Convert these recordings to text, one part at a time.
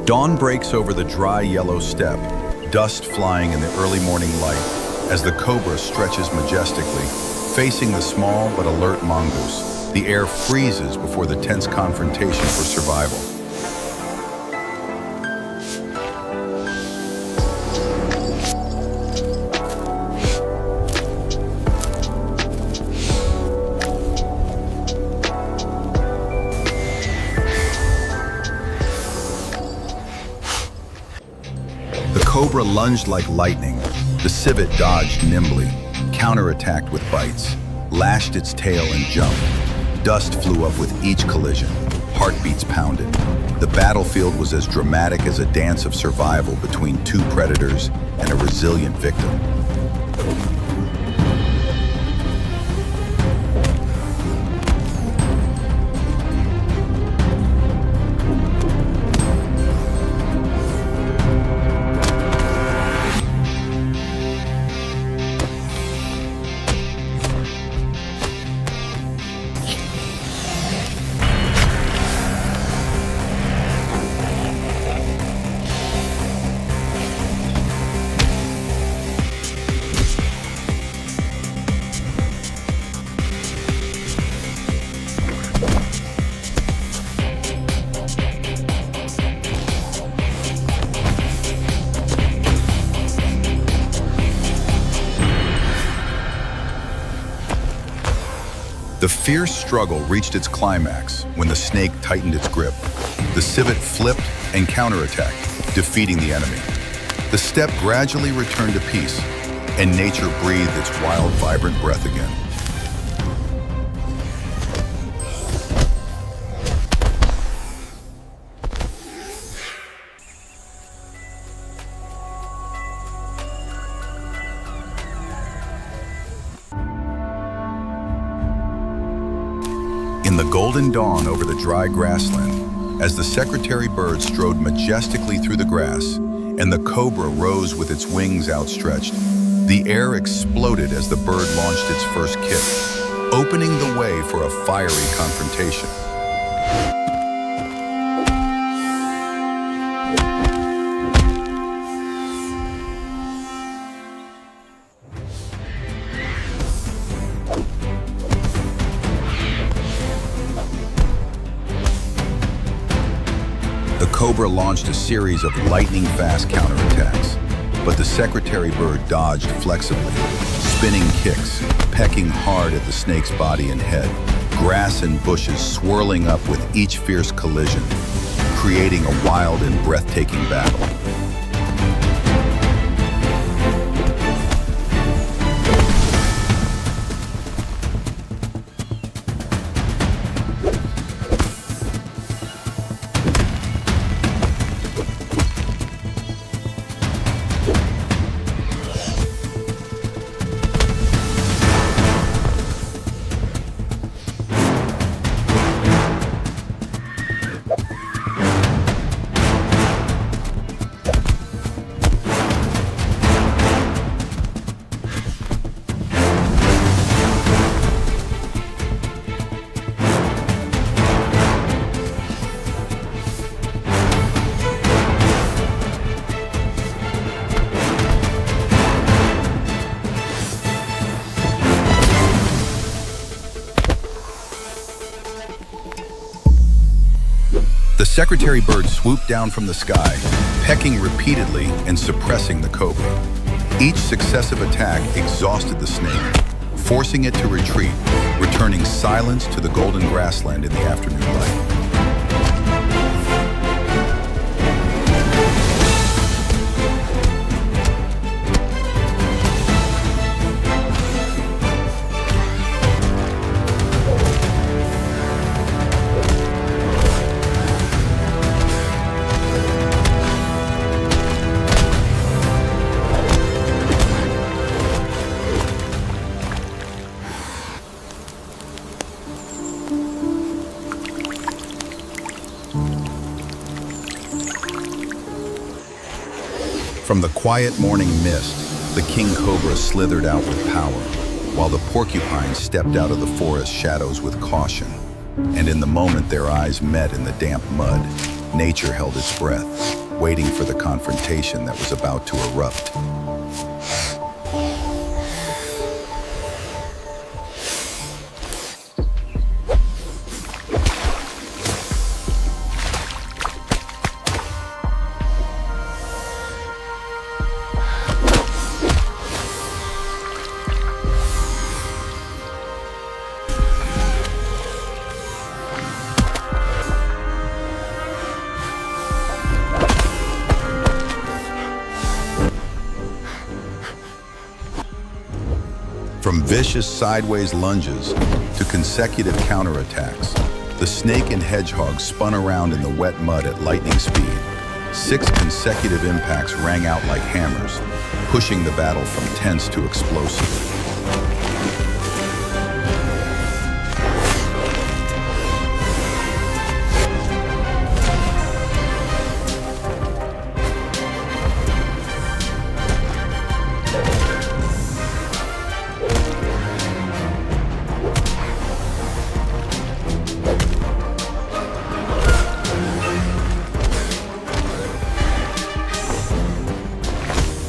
Dawn breaks over the dry yellow steppe, dust flying in the early morning light as the Cobra stretches majestically, facing the small but alert Mongoose. The air freezes before the tense confrontation for survival. The Cobra lunged like lightning. The civet dodged nimbly, counterattacked with bites, lashed its tail and jumped. Dust flew up with each collision. Heartbeats pounded. The battlefield was as dramatic as a dance of survival between two predators and a resilient victim. The fierce struggle reached its climax when the snake tightened its grip. The civet flipped and counterattacked, defeating the enemy. The steppe gradually returned to peace, and nature breathed its wild, vibrant breath again. In the golden dawn over the dry grassland, as the secretary bird strode majestically through the grass and the Cobra rose with its wings outstretched, the air exploded as the bird launched its first kick, opening the way for a fiery confrontation. The Cobra launched a series of lightning-fast counterattacks, but the secretary bird dodged flexibly, spinning kicks, pecking hard at the snake's body and head, grass and bushes swirling up with each fierce collision, creating a wild and breathtaking battle. The secretary bird swooped down from the sky, pecking repeatedly and suppressing the Cobra. Each successive attack exhausted the snake, forcing it to retreat, returning silence to the golden grassland in the afternoon light. From the quiet morning mist, the king cobra slithered out with power, while the porcupine stepped out of the forest shadows with caution. And in the moment their eyes met in the damp mud, Nature held its breath, waiting for the confrontation that was about to erupt. From vicious sideways lunges to consecutive counterattacks, the snake and hedgehog spun around in the wet mud at lightning speed. 6 consecutive impacts rang out like hammers, pushing the battle from tense to explosive.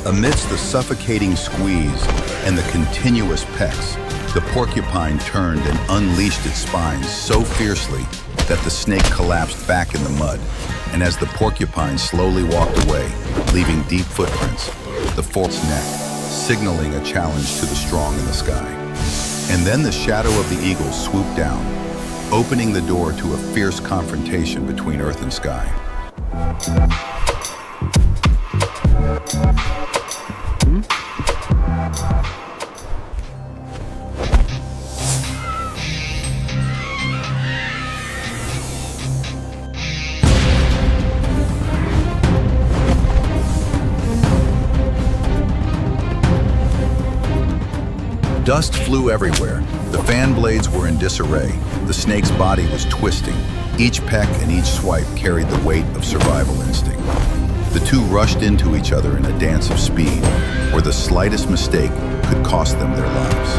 Amidst the suffocating squeeze and the continuous pecks, the porcupine turned and unleashed its spines so fiercely that the snake collapsed back in the mud. And as the porcupine slowly walked away, leaving deep footprints, the forked neck, signaling a challenge to the strong in the sky. And then the shadow of the eagle swooped down, opening the door to a fierce confrontation between earth and sky. Dust flew everywhere. The fan blades were in disarray. The snake's body was twisting. Each peck and each swipe carried the weight of survival instinct. The two rushed into each other in a dance of speed, where the slightest mistake could cost them their lives.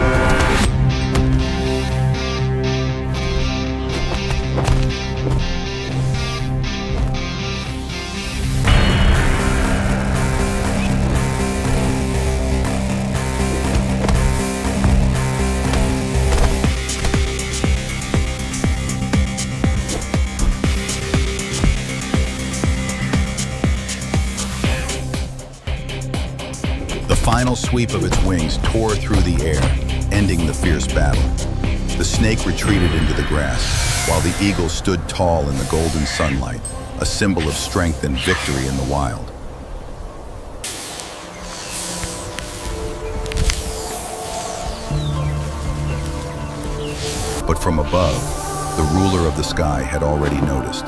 The final sweep of its wings tore through the air, ending the fierce battle. The snake retreated into the grass, while the eagle stood tall in the golden sunlight, a symbol of strength and victory in the wild. But from above, the ruler of the sky had already noticed.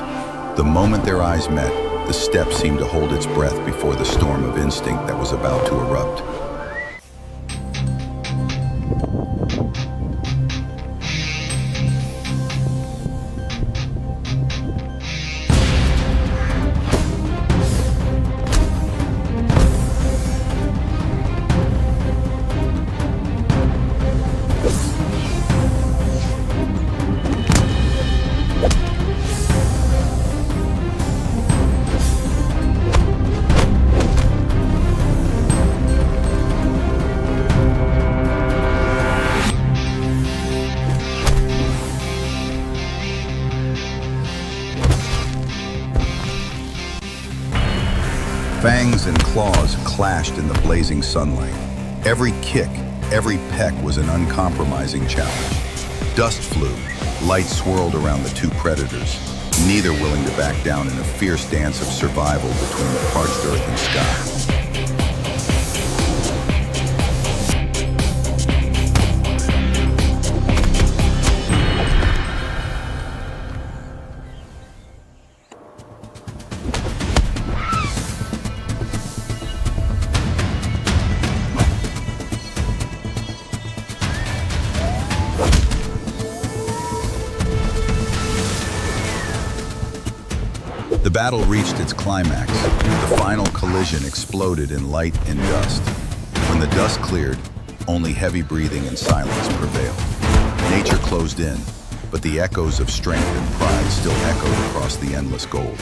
The moment their eyes met, the steppe seemed to hold its breath before the storm of instinct that was about to erupt. Fangs and claws clashed in the blazing sunlight. Every kick, every peck was an uncompromising challenge. Dust flew, light swirled around the two predators, neither willing to back down in a fierce dance of survival between the parched earth and sky. The battle reached its climax. The final collision exploded in light and dust. When the dust cleared, only heavy breathing and silence prevailed. Nature closed in, but the echoes of strength and pride still echoed across the endless gold.